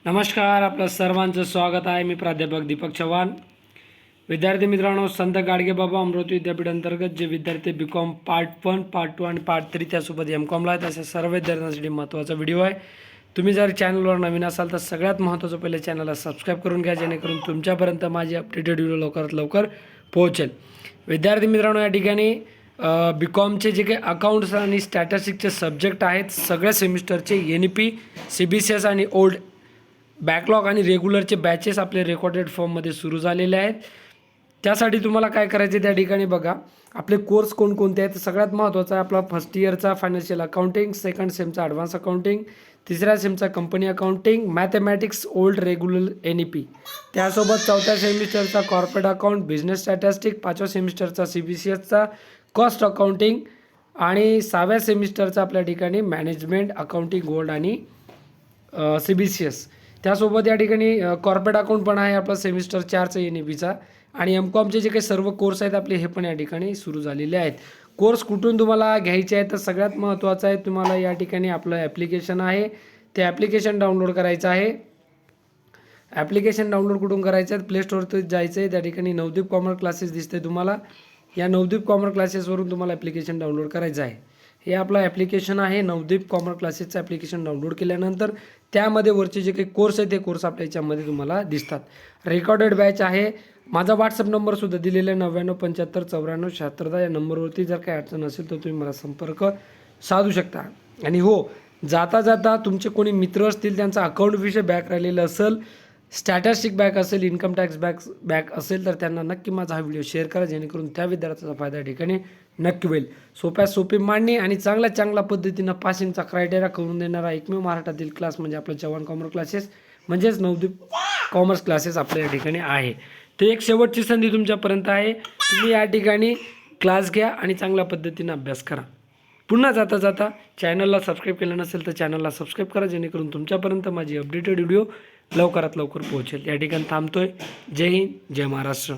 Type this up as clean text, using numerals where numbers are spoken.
नमस्कार, आपलं सर्वांचं स्वागत आहे. मी प्राध्यापक दीपक चव्हाण. विद्यार्थी मित्रांनो, संत गाडगेबाबा अमरावती विद्यापीठ अंतर्गत जे विद्यार्थी BCom पार्ट 1, पार्ट 2 आणि पार्ट 3 त्यासोबत MComला आहेत अशा सर्व विद्यार्थ्यांसाठी महत्त्वाचा व्हिडिओ आहे. तुम्ही जर चॅनलवर नवीन असाल तर सगळ्यात महत्त्वाचं पहिले चॅनलला सबस्क्राईब करून घ्या, जेणेकरून तुमच्यापर्यंत माझी अपडेटेड व्हिडिओ लवकरात लवकर पोहोचेल. विद्यार्थी मित्रांनो, या ठिकाणी BComचे जे काही अकाउंट्स आणि स्टॅटिस्टिक्सचे सब्जेक्ट आहेत सगळ्या सेमिस्टरचे NEP, CBCS आणि ओल्ड बॅकलॉग आणि रेग्युलरचे बॅचेस आपले रेकॉर्डेड फॉर्ममध्ये सुरू झालेले आहेत. त्यासाठी तुम्हाला काय करायचे त्या ठिकाणी बघा, आपले कोर्स कोणकोणते आहेत. सगळ्यात महत्त्वाचा आहे आपला फर्स्ट इयरचा फायनान्शियल अकाउंटिंग, सेकंड सेमचा ॲडव्हान्स अकाउंटिंग, तिसऱ्या सेमचा company accounting, mathematics old regular NEP, त्यासोबत चौथ्या सेमिस्टरचा कॉर्पोरेट अकाउंट, बिझनेस स्टॅटिस्टिक, पाचव्या सेमिस्टरचा CBCSचा कॉस्ट अकाउंटिंग आणि सहाव्या सेमिस्टरचा आपल्या ठिकाणी मॅनेजमेंट अकाउंटिंग गोल्ड आणि CBCS. त्यासोबत या ठिकाणी कॉर्पोरेट अकाउंट पण आहे आपला सेमिस्टर 4चा NEPचा. आणि MComचे जे काही सर्व कोर्स आहेत आपले हे पण या ठिकाणी सुरू झालेले आहेत. कोर्स कुठून तुम्हाला घ्यायचे आहे तर सगळ्यात महत्त्वाचं आहे, तुम्हाला या ठिकाणी आपलं ॲप्लिकेशन आहे ते ॲप्लिकेशन डाउनलोड करायचं आहे. ॲप्लिकेशन डाउनलोड कुठून करायचं आहे, प्ले स्टोअरवर जायचं आहे. त्या ठिकाणी नवदीप कॉमर्स क्लासेस दिसते तुम्हाला. या नवदीप कॉमर्स क्लासेसवरून तुम्हाला ॲप्लिकेशन डाउनलोड करायचं आहे. हे आपलं ॲप्लिकेशन आहे. नवदीप कॉमर्स क्लासेसचं ॲप्लिकेशन डाउनलोड केल्यानंतर त्यामध्ये वरचे जे काही कोर्स आहे ते कोर्स आपल्या याच्यामध्ये तुम्हाला दिसतात. रेकॉर्डेड बॅच आहे. माझा व्हॉट्सअप नंबरसुद्धा दिलेला आहे 9975944610. या नंबरवरती जर काही अडचण असेल तर तुम्ही मला संपर्क साधू शकता. आणि हो, जाता जाता तुमचे कोणी मित्र असतील त्यांचा अकाउंट विषय बॅक राहिलेलं असेल, स्टॅटिस्टिक बॅक असेल, इन्कम टॅक्स बॅक असेल तर त्यांना नक्की माझा हा व्हिडिओ शेअर करा, जेणेकरून त्या विद्यार्थ्याचा फायदा या ठिकाणी नक्की होईल. सोप्यात सोपी मांडणी आणि चांगल्या पद्धतीनं पासिंगचा क्रायटेरिया करून देणारा एकमेव महाराष्ट्रातील क्लास म्हणजे आपलं चव्हाण कॉमर्स क्लासेस म्हणजेच नवदीप कॉमर्स क्लासेस आपल्या या ठिकाणी आहे. ते एक शेवटची संधी तुमच्यापर्यंत आहे. तुम्ही या ठिकाणी क्लास घ्या आणि चांगल्या पद्धतीनं अभ्यास करा. पुन्हा जाता चॅनलला सबस्क्राईब केलं नसेल तर चॅनलला सबस्क्राईब करा, जेणेकरून तुमच्यापर्यंत माझी अपडेटेड व्हिडिओ लवकरात लवकर पोहोचेल. या ठिकाणी थांबतोय. जय हिंद, जय महाराष्ट्र.